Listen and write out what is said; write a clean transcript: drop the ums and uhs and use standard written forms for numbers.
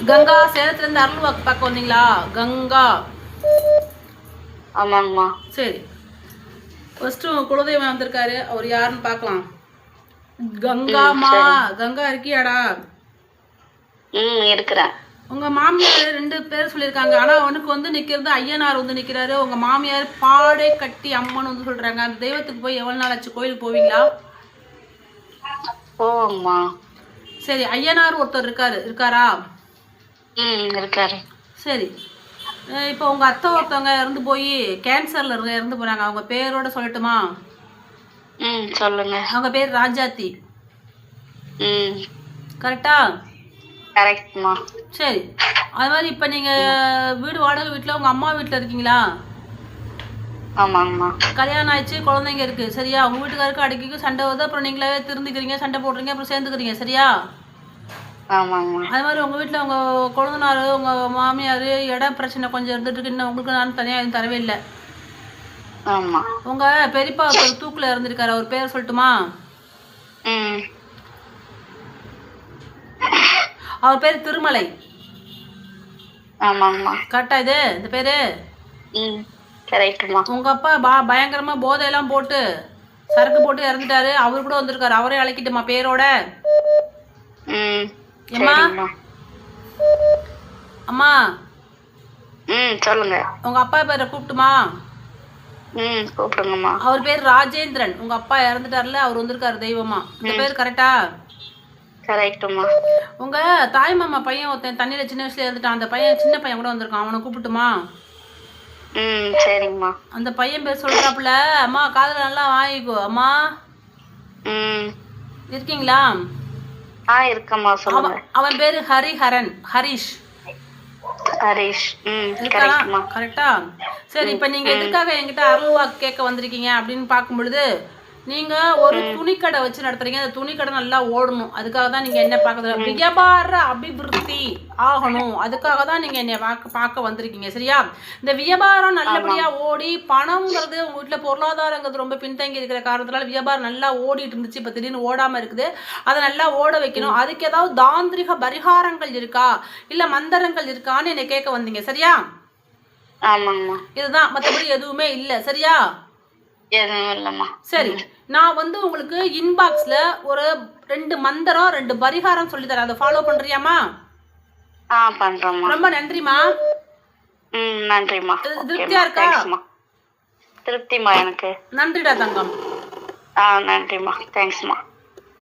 கங்கா சேலத்துலேருந்து அருள்வாக்கு பார்க்க வந்தீங்களா? கங்கா. ஆமாங்கம்மா. சரி, ஃபர்ஸ்ட் உங்க குலதெய்வம் வந்திருக்காரு, அவர் யாருன்னு பார்க்கலாம். கங்காமா, கங்கா இருக்கியாடா? இருக்கிறேன். உங்க மாமியார் 2 பேர் சொல்லியிருக்காங்க. ஆனா உனக்கு வந்து நிக்கிறது ஐயனார் வந்து நிக்கிறாரு. உங்க மாமியார் பாடை கட்டி அம்மன் வந்து சொல்றாங்க. அந்த தெய்வத்துக்கு போய் எவ்வளவு நாள் ஆச்சு? கோயிலுக்கு போவீங்களா? போவோம்மா. சரி, ஐயனார் ஒருத்தர் இருக்காரா? இருக்காரு. சரி, இப்போ உங்க அத்தை ஒருத்தவங்க இறந்து போய் கேன்சர்ல இறந்து போறாங்க. அவங்க பேரோட சொல்லட்டுமா? சொல்லுங்க. அவங்க பேர் ராஜாத்தி. கரெக்டா? கரெக்ட்மா. சரி, அது மாதிரி இப்போ நீங்க வீடு வாடகை வீட்டில் உங்க அம்மா வீட்டில் இருக்கீங்களா? ஆமாங்கம்மா. கல்யாணம் ஆயிடுச்சு, குழந்தைங்க இருக்கு, சரியா? உங்க வீட்டுக்காருக்கு அடிக்கடி சண்டை வருது, அப்புறம் நீங்களே திருந்திக்கிறீங்க, சண்டை போடுறீங்க, அப்புறம் சேர்ந்துக்கிறீங்க, சரியா? ஆமாங்கம்மா. அது மாதிரி உங்க வீட்டில் உங்க கொழுந்தனார் உங்க மாமியார் இடம் பிரச்சனை கொஞ்சம் இருந்துட்டு இருக்கு. இன்னும் உங்களுக்கு நான் தனியாக எதுவும் தரவே இல்லை. ஆமா. உங்க பெரியப்பா ஒருத்தர் தூக்கில் இறந்துருக்காரு, அவர் பேர் சொல்லட்டுமா? அவர் பேர் திருமலை. ஆமாங்கம்மா. கரெக்டா இது இந்த பேரு? கரெக்ட்மா. உங்க அப்பா பயங்கரமா போதையெல்லாம் போட்டு சரக்கு போட்டு இறந்துட்டாரு, அவரு கூட வந்திருக்காரு, அவரே அழைக்கிட்டுமா பேரோட? ஏம்மா? அம்மா சொல்லுங்க. உங்க அப்பா பேரை கூப்பிட்டுமா? கூப்பிடுங்கம்மா. அவர் பேர் ராஜேந்திரன். உங்க அப்பா இறந்துட்டார்ல, அவர் வந்திருக்காரு தெய்வமா. இந்த பேர் கரெக்டா? கரெக்ட்மா. உங்க தாய் மாமா பையன் ஒருத்தன் தண்ணியில சின்ன வயசுல இறந்துட்டான், அந்த பையன் சின்ன பையன் கூட வந்திருக்கான், அவனை கூப்பிட்டுமா? சரிங்கம்மா. அந்த பையன் பேர் சொல்றாப்புல. அம்மா காதுல நல்லா வாங்கிக்கோ. அம்மா இருக்கீங்களா? இருக்கம்மா. சொல்லுங்க. அவன் பேரு ஹரிஹரன். ஹரிஷ். கரெக்டா? சரி, இப்ப நீங்க எதுக்காக என்கிட்ட அருள்வாக்கு கேட்க வந்திருக்கீங்க அப்படின்னு பார்க்கும் பொழுது, நீங்க ஒரு துணிக்கடை வச்சு நடத்துறீங்க. அந்த துணிக்கடை நல்லா ஓடணும், அதுக்காக தான் நீங்க என்ன பார்க்க வியாபார அபிவிருத்தி ஆகணும், அதுக்காக தான் நீங்க என்னை பார்க்க வந்திருக்கீங்க, சரியா? இந்த வியாபாரம் நல்லபடியா ஓடி பணம்ங்கிறது உங்க வீட்டுல பொருளாதாரங்கிறது ரொம்ப பின்தங்கி இருக்கிற காரணத்தினால வியாபாரம் நல்லா ஓடிட்டு இருந்துச்சு, இப்ப திடீர்னு ஓடாம இருக்குது. அதை நல்லா ஓட வைக்கணும். அதுக்கு ஏதாவது தாந்திரிக பரிகாரங்கள் இருக்கா, இல்ல மந்திரங்கள் இருக்கான்னு என்னை கேட்க வந்தீங்க, சரியா? இதுதான், மற்றபடி எதுவுமே இல்லை, சரியா? சரி, நான் வந்து உங்களுக்கு இன்பாக்ஸ்ல ஒரு 2 மந்திரம் 2 பரிகாரம் சொல்லி தரேன், அதை ஃபாலோ பண்றியாமா? பண்றேம்மா. ரொம்ப நன்றிமா. நன்றிமா. திருப்தியா இருக்கா? திருப்திமா எனக்கு. நன்றிடா தங்கம். நன்றிமா. தேங்க்ஸ்மா.